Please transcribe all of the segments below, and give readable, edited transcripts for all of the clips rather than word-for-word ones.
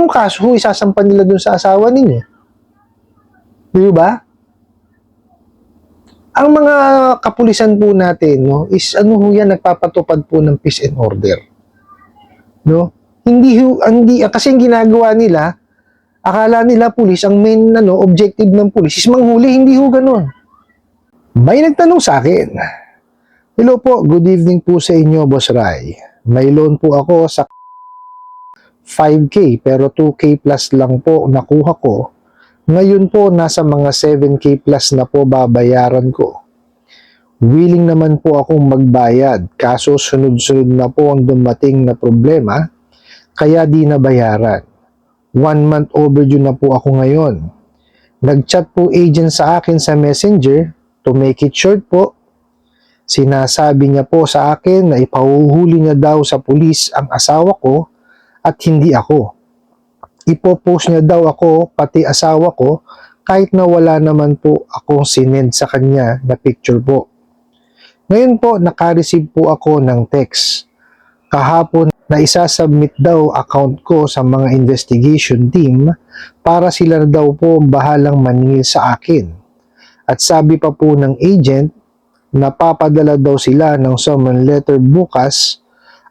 anong kaso ho isasampan nila dun sa asawa ninyo? Di ba? Ang mga kapulisan po natin, no, is ano ho yan, nagpapatupad po ng peace and order. No? Hindi, kasi yung ginagawa nila, akala nila pulis, ang main objective ng pulis is manghuli, hindi ho ganun. May nagtanong sa akin, hello po, good evening po sa inyo, Boss Rai. May loan po ako sa 5K pero 2K plus lang po nakuha ko. Ngayon po, nasa mga 7K plus na po babayaran ko. Willing naman po akong magbayad, kaso sunod-sunod na po ang dumating na problema, kaya di nabayaran. 1 month overdue na po ako ngayon. Nag-chat po agent sa akin sa Messenger, to make it short po, sinasabi niya po sa akin na ipahuhuli niya daw sa pulis ang asawa ko at hindi ako. Ipopost niya daw ako, pati asawa ko, kahit na wala naman po akong sinend sa kanya na picture po. Ngayon po, naka-receive po ako ng text. Kahapon na isasubmit daw account ko sa mga investigation team para sila daw po bahalang maningil sa akin. At sabi pa po ng agent, napapadala daw sila ng summon letter bukas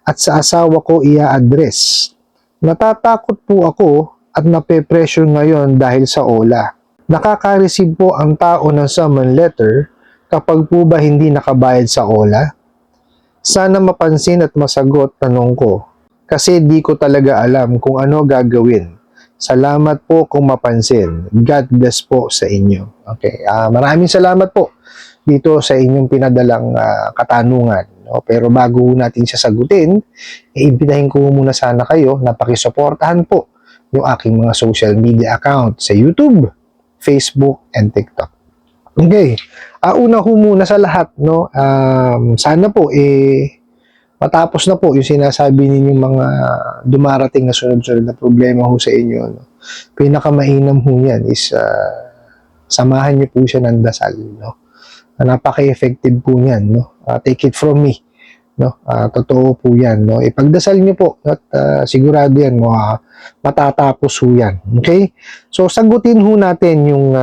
at sa asawa ko i-address. Natatakot po ako at nape-pressure ngayon dahil sa OLA. Nakaka-receive po ang tao ng summon letter kapag po ba hindi nakabayad sa OLA? Sana mapansin at masagot tanong ko kasi di ko talaga alam kung ano gagawin. Salamat po kung mapansin. God bless po sa inyo. Okay, maraming salamat po dito sa inyong pinadalang katanungan. No? Pero bago natin siya sagutin, iimbitahin ko muna sana kayo na pakisuportahan po yung aking mga social media account sa YouTube, Facebook, and TikTok. Okay, una ho muna sa lahat, no? Sana po matapos na po yung sinasabi ninyong mga dumarating na sunod-sunod na problema ho sa inyo. No? Pinakamainam ho yan is samahan niyo po siya ng dasal. No? Napaka-effective po niyan. No? Take it from me. No? Totoo po yan. No? Ipagdasal niyo po at sigurado yan, matatapos ho yan. Okay? So, sagutin ho natin yung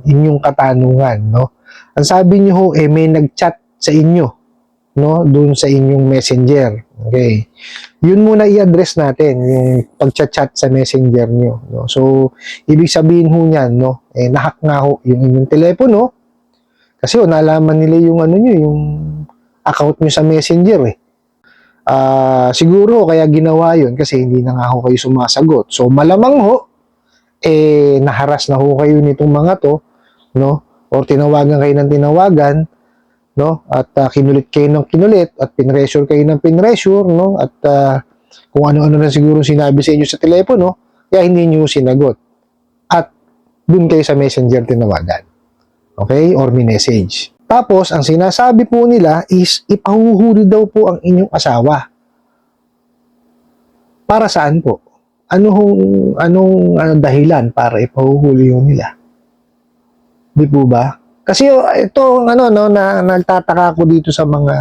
inyong katanungan. No? Ang sabi niyo ho, may nag-chat sa inyo, no, doon sa inyong messenger. Okay. Yun muna i-address natin, yung pag-chat sa messenger nyo. No? So, ibig sabihin ho niyan, no, nahack nga ho yung inyong telepono kasi nalaman nila yung nyo, yung account nyo sa messenger siguro kaya ginawa yun kasi hindi na nga ho kayo sumasagot. So, malamang ho, naharas na ho kayo nitong mga to, no, or tinawagan kayo ng tinawagan, no? At kinulit kayo ng kinulit at pinressure kayo ng pinressure, no? At kung ano-ano na siguro sinabi sa inyo sa telepono, kaya hindi niyo sinagot. At dun kayo sa messenger tinawagan. Okay? Or message. Tapos, ang sinasabi po nila is ipahuhuli daw po ang inyong asawa. Para saan po? Anong dahilan para ipahuhuli yung nila? Di po ba? Kasi ito, na nagtataka ko dito sa mga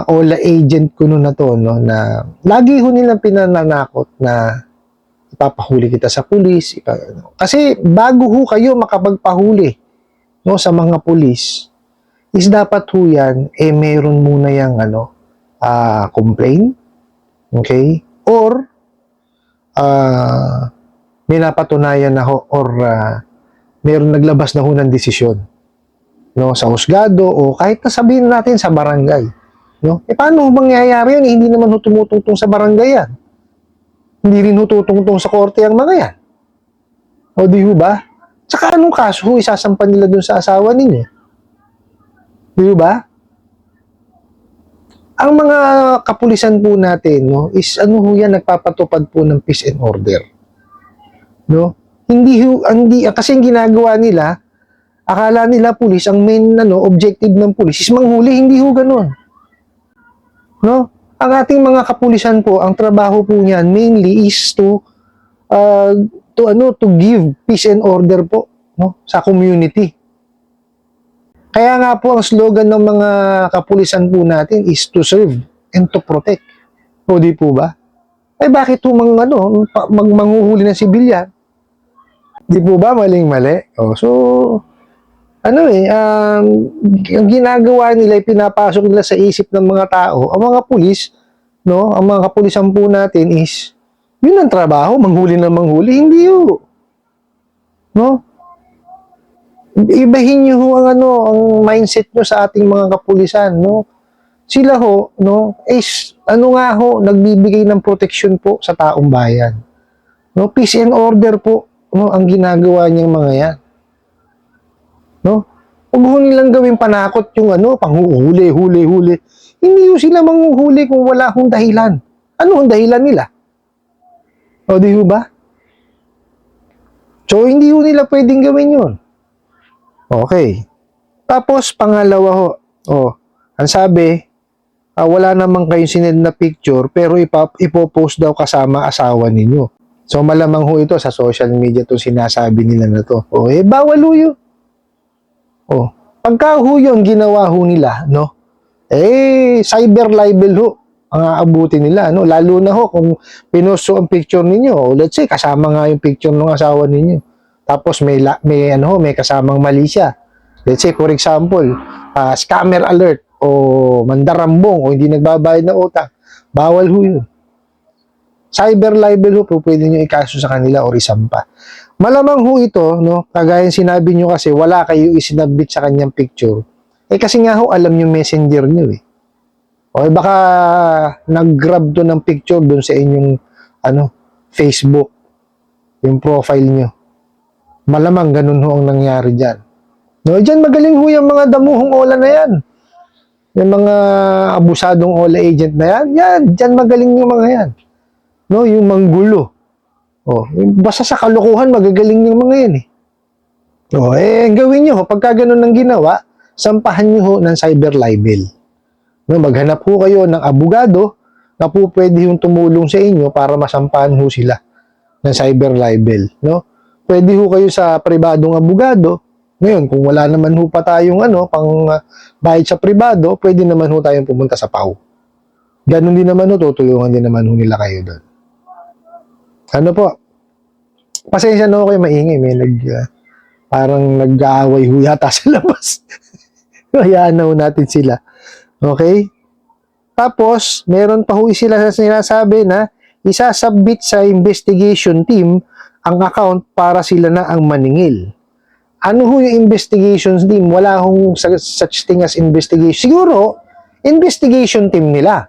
OLA agent ko na to, no, na lagi ho nilang pinananakot na ipapahuli kita sa pulis. Kasi bago ho kayo makapagpahuli, no, sa mga pulis, is dapat ho yan, meron muna yung complaint, okay? Or, may napatunayan na ho, or meron naglabas na ho ng desisyon, no, sa husgado o kahit na sabihin natin sa barangay, no? Paano mangyayari yun? Hindi naman ho tumutungtong sa barangay yan. Hindi rin ho tutungtong sa korte ang mga yan. O di ho ba? Tsaka anong kaso ho isasampan nila dun sa asawa ninyo? Di ho ba? Ang mga kapulisan po natin, no, is ho yan, nagpapatupad po ng peace and order. No? Hindi kasi yung ginagawa nila, akala nila pulis, ang main objective ng pulis is manghuli, hindi ho ganun. No? Ang ating mga kapulisan po, ang trabaho po niyan mainly is to give peace and order po, no, sa community. Kaya nga po ang slogan ng mga kapulisan po natin is to serve and to protect. O di po ba? Ay bakit ho manghuhuli ng sibilyan? Di po ba maling-mali? Oh, so, ang ginagawa nila, pinapasok nila sa isip ng mga tao, ang mga pulis, no, ang mga kapulisan po natin is, yun ang trabaho, manghuli ng manghuli, hindi yun. No? Ibahin niyo ho ang mindset nyo sa ating mga kapulisan, no? Sila ho, no, is, nagbibigay ng protection po sa taong bayan. No, peace and order po, no, ang ginagawa niyang mga yan. No? Huwag ho nilang gawin panakot yung panghuhuli, huli. Hindi ho sila manghuhuli kung wala hong dahilan. Ano ang dahilan nila? O, di ho ba? So, hindi ho nila pwedeng gawin yun. Okay. Tapos, pangalawa ho, ang sabi, wala namang kayong sinend na picture, pero ipopost daw kasama asawa ninyo. So, malamang ho ito sa social media to sinasabi nila na to. Bawal ho yun. Pagka ho yun, ginawa ho nila, no? Cyber libel ho ang aabutin nila, no? Lalo na ho kung pinost ang picture ninyo, let's say kasama nga yung picture ng asawa ninyo. Tapos may kasamang mali siya. Let's say for example, scammer alert o mandarambong o hindi nagbabayad ng utang. Bawal ho yun. Cyber libel ho, pwede nyo ikaso sa kanila o isampa. Malamang ho ito, no, kagaya sinabi nyo kasi wala kayo isinabit sa kanyang picture. Kasi nga ho, alam yung messenger nyo eh. Baka nag-grab to ng picture doon sa inyong Facebook, yung profile nyo. Malamang ganun ho ang nangyari dyan. No, dyan magaling ho yung mga damuhong ola na yan. Yung mga abusadong ola agent na yan, dyan magaling yung mga yan. No, yung manggulo. Basta sa kalukuhan, magagaling yung mga yan eh. Gawin nyo, pagka ganun ang ginawa, sampahan nyo ho ng cyber libel. No, maghanap ho kayo ng abogado na po pwede yung tumulong sa inyo para masampahan ho sila ng cyber libel. No? Pwede ho kayo sa pribadong abogado. Ngayon, kung wala naman ho pa tayong pang bayad sa pribado, pwede naman ho tayong pumunta sa PAW. Ganun din naman ho, tutulungan din naman ho nila kayo doon. Pasensya na ako kayo maingay. Parang nag-aaway ho yata sa labas. Hayaan na ho natin sila. Okay? Tapos, meron pa ho sila na sinasabi na isasubmit sa investigation team ang account para sila na ang maningil. Ano ho yung investigation team? Wala hong such thing as investigation. Siguro, investigation team nila.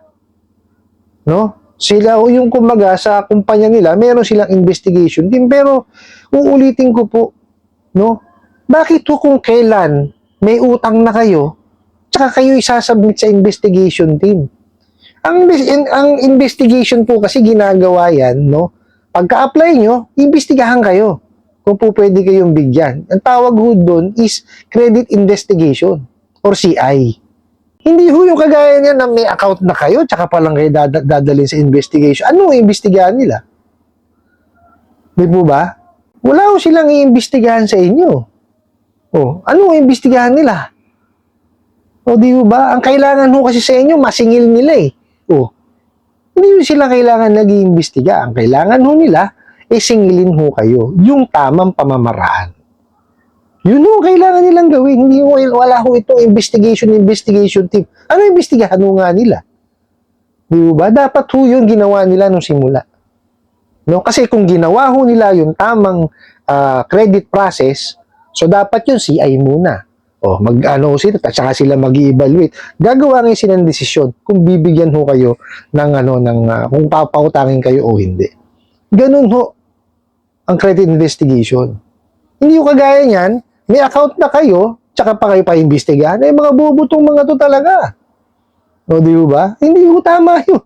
No? Sila yung kumbaga sa kumpanya nila, meron silang investigation team. Pero, uulitin ko po, no? Bakit ho kung kailan may utang na kayo, tsaka kayo isasubmit sa investigation team? Ang investigation po kasi ginagawa yan, no? Pagka-apply nyo, imbestigahan kayo kung po pwede kayong bigyan. Ang tawag ho doon is credit investigation or CI. Hindi ho yung kagaya niya na may account na kayo, tsaka pa lang kayo dadalhin sa investigation. Ano ang imbestigahan nila? Di po ba? Wala ho silang iimbestigahan sa inyo. Ano ang imbestigahan nila? Di ho ba? Ang kailangan ho kasi sa inyo, masingil nila eh. Hindi ho sila kailangan nag-iimbestiga. Ang kailangan ho nila, singilin ho kayo. Yung tamang pamamaraan. Yun ho, kailangan nilang gawin. Hindi ho, wala ho itong investigation team. Ano imbestigahan ho nga nila? Di ba? Dapat ho yun ginawa nila nung simula. No? Kasi kung ginawa ho nila yung tamang credit process, so dapat yun CI muna. Sila, tsaka sila mag-i-evaluate. Gagawa ngayon sila ng desisyon kung bibigyan ho kayo ng kung papautangin kayo o hindi. Ganun ho ang credit investigation. Hindi ho kagaya niyan, may account na kayo, tsaka pa kayo pa-imbestigahan, mga bubutong mga to talaga. Di ba? Hindi ho tama yun.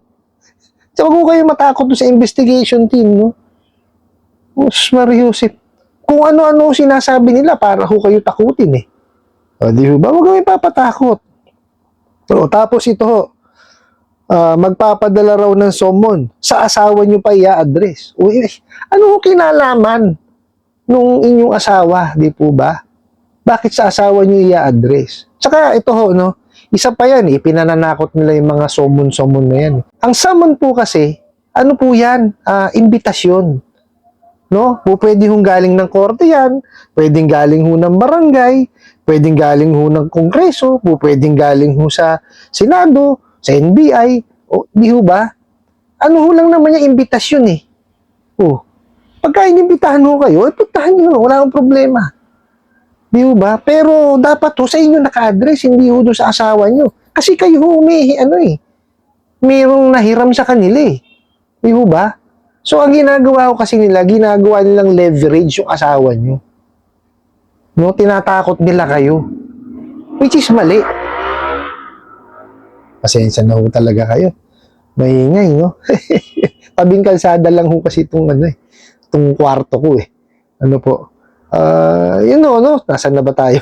Tsaka huwag kayo matakot sa investigation team, no? Mariusip. Kung ano-ano sinasabi nila para ho kayo takutin eh. Di ba? Huwag kayo papatakot. Tapos ito ho, magpapadala raw ng summon sa asawa nyo pa i-address. Ano ho kinalaman nung inyong asawa, di po ba? Bakit sa asawa nyo i-address? Tsaka ito ho, no? Isa pa yan, pinananakot nila yung mga summon na yan. Ang summon po kasi, ano po yan? Imbitasyon. No? Pwede hong galing ng korte yan, pwedeng galing ho ng barangay, pwedeng galing ho ng kongreso, pwedeng galing ho sa Senado, sa NBI, o di ho ba? Ano ho lang naman yung imbitasyon eh. O, pagka inimbitahan ho kayo, puntahan nyo, wala akong problema. Di ho ba? Pero dapat ho sa inyo naka-address, hindi ho doon sa asawa nyo. Kasi kayo ho mayroong nahiram sa kanila eh. Di ho ba? So, ang ginagawa ko kasi nila, ginagawa nilang leverage yung asawa nyo. No? Tinatakot nila kayo. Which is mali. Pasensya na ho talaga kayo. Maingay, no? Tabing kalsada lang ho kasi itong kwarto ko eh. Ano po? No? Nasaan na ba tayo?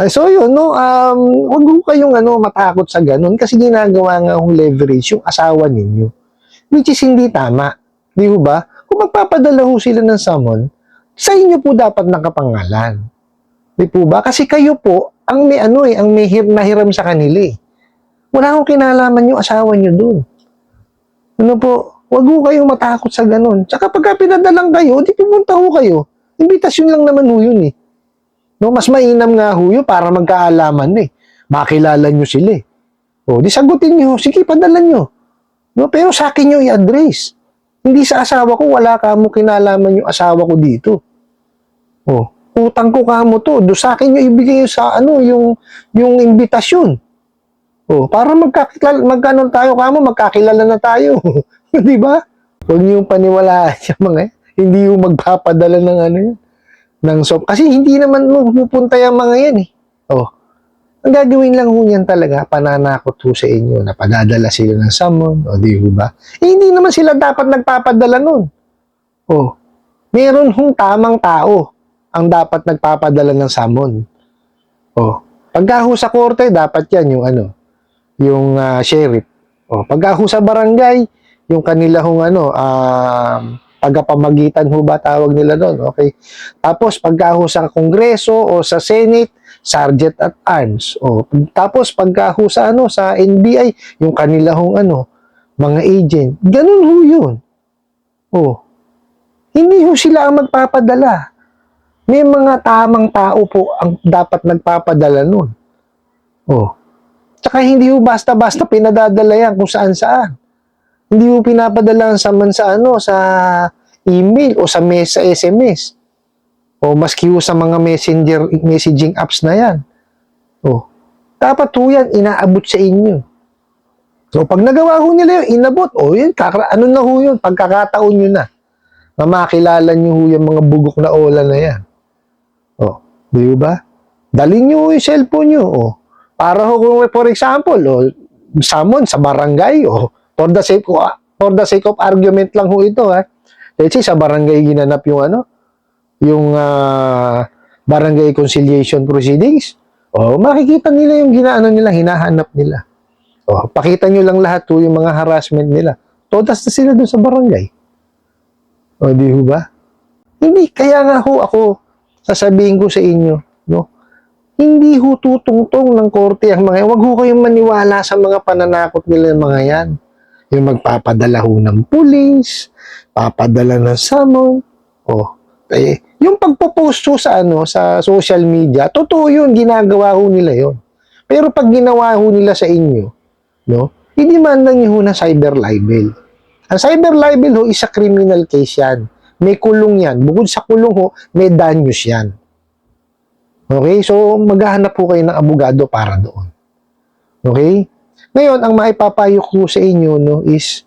So yun, no? Huwag ho kayong matakot sa ganun kasi ginagawa nga hong leverage yung asawa ninyo. Which is hindi tama. Di ho ba? Kung magpapadala ho sila ng summon, sa inyo po dapat nakapangalan. Di po ba? Kasi kayo po, ang may nahiram sa kanila eh. Wala akong kinalaman yung asawa nyo dun. Ano po? Huwag ho kayong matakot sa ganun. Tsaka pagka pinadalang kayo, di pumunta ho kayo. Imbitasyon lang naman ho yun eh. No, mas mainam nga ho yun para magkaalaman eh. Makilala nyo sila eh. O, di sagutin nyo. Sige, padala nyo. No, pero sa akin nyo i-address. Hindi sa asawa ko, wala ka mo kinalaman yung asawa ko dito. Oh, utang ko ka mo to. Do sa akin nyo ibigay sa yung imbitasyon. Oh, para magkanon tayo ka mo, magkakilala na tayo. Di ba? Huwag niyo paniwalaan yung mga hindi yung magpapadala ng ng soap. Kasi hindi naman pupunta yung mga yan eh. Oh, ang gagawin lang ho niyan talaga, pananakot ho sa inyo na padadala sila ng summon, o di ho ba? Hindi naman sila dapat nagpapadala nun. O, meron hong tamang tao ang dapat nagpapadala ng summon. O, pagka ho sa korte, dapat yan yung sheriff. O, pagka ho sa barangay, yung kanila hong tagapamagitan ho ba tawag nila doon, okay? Tapos pagka ho sa kongreso o sa senate, sergeant at arms. O, tapos pagka ho sa sa NBI, yung kanila hong mga agent. Ganun ho yun. O, hindi ho sila ang magpapadala. May mga tamang tao po ang dapat nagpapadala nun. O, tsaka hindi ho basta-basta pinadadala yan kung saan-saan. Hindi ho pinapadala sa sa email o sa SMS. O maski ho sa mga messaging apps na yan. O, dapat ho yan, inaabot sa inyo. So, pag nagawa ho nila yun, inabot, yun, na ho yun, pagkakataon nyo na makilala nyo ho yung mga bugok na ola na yan. O, di ba? Dalhin nyo ho yung cellphone nyo, para ho, for example, summon sa barangay, for the sake of argument lang ho ito, ha. Let's say, sa barangay ginanap yung barangay conciliation proceedings, makikita nila yung hinahanap nila. Pakita nyo lang lahat yung mga harassment nila. Todas na sila dun sa barangay. Di ho ba? Hindi, kaya nga ho ako, sasabihin ko sa inyo, no? Hindi ho tutungtong ng korte ang mga yan. Huwag ho kayong maniwala sa mga pananakot nila ng mga yan. Yung magpapadala ho ng pulis, papadala ng summon, yung pagpo-post ho sa social media, totoo yun, ginagawa ho nila yun. Pero pag ginawa ho nila sa inyo, no, hindi man lang yun ho na cyber libel. Ang cyber libel ho, isa criminal case yan. May kulong yan. Bukod sa kulong ho, may danyos yan. Okay? So, maghahanap po kayo ng abogado para doon. Okay? Ngayon, ang maipapayo ko sa inyo, no, is,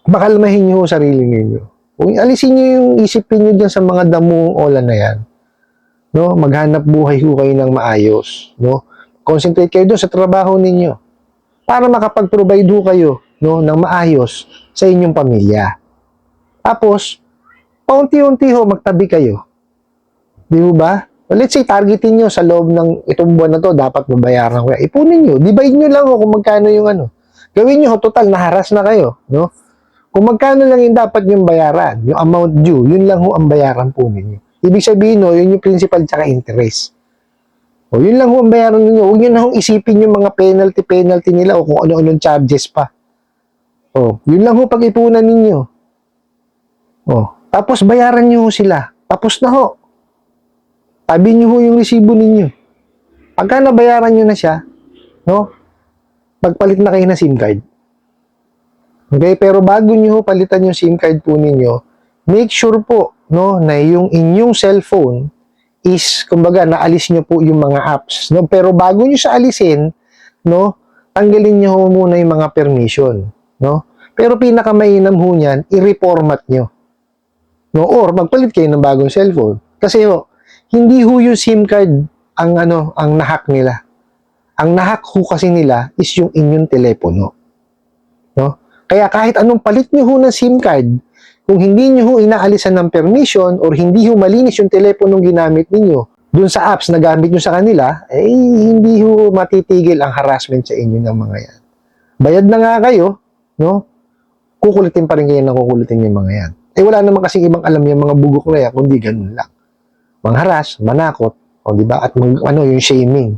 makalmahin nyo sarili ninyo. Kung alisin nyo yung isipin nyo dyan sa mga damuang ola na yan, no, maghanap buhay ho kayo ng maayos, no? Concentrate kayo doon sa trabaho ninyo para makapag-provide ho kayo, no, ng maayos sa inyong pamilya. Tapos, paunti-unti ho magtabi kayo. Di ba? Well, let's say, targetin nyo sa loob ng itong buwan na to, dapat mabayaran ko. Ipunin nyo. Divide nyo lang kung magkano yung Gawin nyo, total, naharas na kayo. No? Kung magkano lang yung dapat yung bayaran, yung amount due, yun lang ho ang bayaran po ninyo. Ibig sabihin, yun yung principal tsaka interest. Yun lang ho ang bayaran ninyo. Huwag nyo na hong isipin yung mga penalty nila o kung ano-anong charges pa. Oh, yun lang ho pag-ipunan ninyo. Oh, tapos bayaran nyo ho sila. Tapos na ho. Tabi nyo ho yung resibo ninyo. Pagka nabayaran nyo na siya, no? Magpalit na kayo ng SIM card. Okay, pero bago nyo ho palitan yung SIM card po ninyo, make sure po, no, na yung inyong cellphone is, kumbaga, naalis nyo po yung mga apps, no? Pero bago nyo siya alisin, no, tanggalin nyo ho muna yung mga permission, no? Pero pinakamainam ho niyan, i-reformat nyo, no? Or magpalit kayo ng bagong cellphone. Kasi ho, hindi ho yung SIM card ang nahack nila. Ang nahack ho kasi nila is yung inyong telepono, no? Kaya kahit anong palit nyo ho ng SIM card, kung hindi nyo ho inaalisan ng permission or hindi ho malinis yung teleponong ginamit ninyo dun sa apps na gamit nyo sa kanila, eh hindi ho matitigil ang harassment sa inyo ng mga yan. Bayad na nga kayo, no? Kukulitin pa rin kayo ng kukulitin yung mga yan. Eh wala naman kasing ibang alam yung mga bugok na yan, kundi ganun lang. Mangharas, manakot, o di ba? At yung shaming.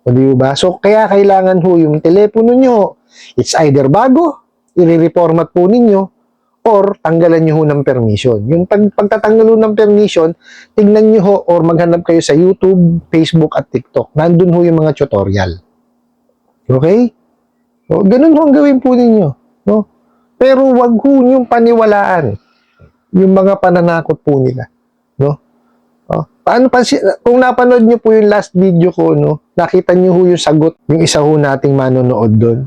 O di ba? So kaya kailangan ho yung telepono nyo, it's either bago, i-reformat po ninyo, or tanggalan nyo ho ng permission. Yung pagtatanggal ho ng permission, tignan nyo ho or maghanap kayo sa YouTube, Facebook at TikTok. Nandun ho yung mga tutorial. Okay? So, ganun ho ang gawin po ninyo. No? Pero wag ho yung paniwalaan yung mga pananakot po nila. No? Kung napanood nyo po yung last video ko, no, nakita nyo ho yung sagot, yung isa ho nating manonood doon.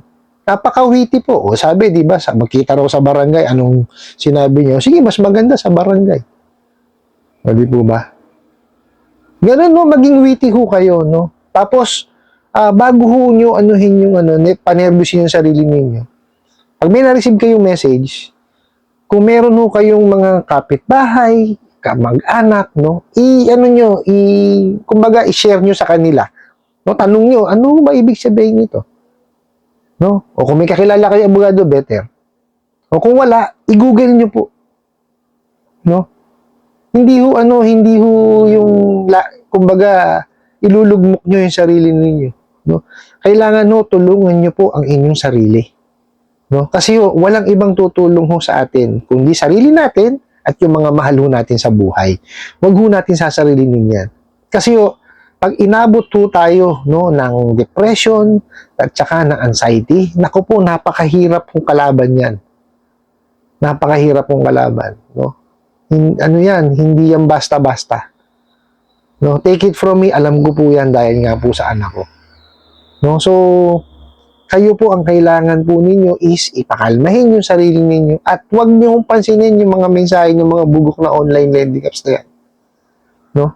Napaka-witty po. O sabi, di ba, magkita raw sa barangay, anong sinabi niyo? Sige, mas maganda sa barangay. O di po ba? Ganun, no, maging witty ho kayo, no? Tapos, bago ho nyo anuhin yung panervyusin yung sarili ninyo. Pag may na-receive kayong message, kung meron ho kayong mga kapitbahay, kamag-anak, no, kumbaga, i-share nyo sa kanila. No, tanong nyo, ano ba ibig sabihin nito? No? O kung may kakilala kayo abogado, better. O kung wala, i-google nyo po. No? Hindi ho yung, kumbaga, ilulugmok nyo yung sarili ninyo. No? Kailangan ho, tulungan nyo po ang inyong sarili. No? Kasi ho, walang ibang tutulong ho sa atin, kundi sarili natin at yung mga mahal ho natin sa buhay. Huwag ho natin sasarilinin yan. Kasi ho, pag inabot po tayo, no, ng depression at saka ng anxiety, naku po, napakahirap pong kalaban yan. Napakahirap pong kalaban. No? Hindi yan basta-basta. No? Take it from me, alam ko po yan dahil nga po sa anak ko. No? So, kayo po ang kailangan po ninyo is ipakalmahin yung sarili ninyo at huwag niyo pansinin yung mga mensahe ng mga bugok na online lending apps na yan. No?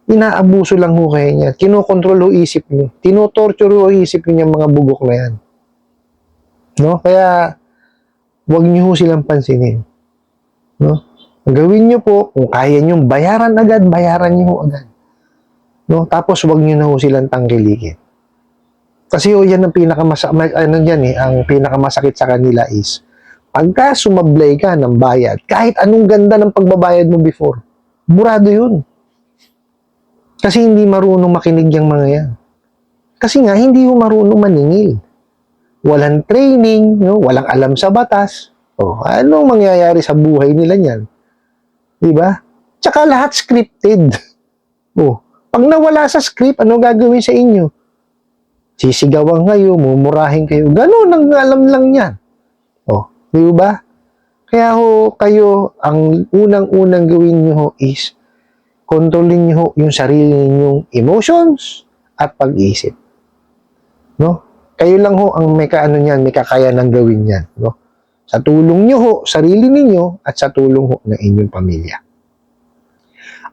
Inaabuso lang ho kayo niya. Kinokontrol ho isip niyo. Tinotorture ho isip niyo yung mga bugok na yan. No? Kaya, huwag niyo ho silang pansinin. No? Gawin niyo po, kung kaya niyo bayaran agad, bayaran niyo ho agad. No? Tapos, huwag niyo na ho silang tangkilikin. Kasi ho, yan ang ang pinakamasakit sa kanila is, pagka sumablay ka ng bayad, kahit anong ganda ng pagbabayad mo before, burado yun. Kasi hindi marunong makinig yung mga yan. Kasi nga, hindi ho marunong maningil. Walang training, no? Walang alam sa batas. O, anong mangyayari sa buhay nila niyan? Diba? Tsaka lahat scripted. O, pag nawala sa script, ano gagawin sa inyo? Sisigawan kayo, mumurahin kayo. Ganun ang alam lang yan. O, diba? Kaya ho, kayo, ang unang-unang gawin nyo ho is, kontrolin nyo yung sarili ninyong emotions at pag-iisip. No? Kayo lang ho ang may kakayanang gawin yan. No? Sa tulong nyo ho, sarili ninyo at sa tulong ho ng inyong pamilya.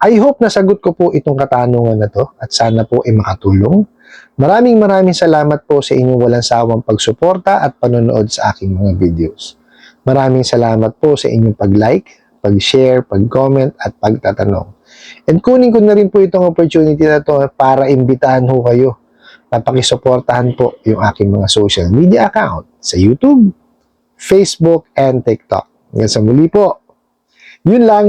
I hope nasagot ko po itong katanungan na to at sana po ay makatulong. Maraming salamat po sa inyong walang sawang pagsuporta at panonood sa aking mga videos. Maraming salamat po sa inyong pag-like, pag-share, pag-comment at pagtatanong. And kunin ko na rin po itong opportunity na to para imbitahan ho kayo na pakisuportahan po yung aking mga social media account sa YouTube, Facebook, and TikTok. Hanggang sa muli po. Yun lang.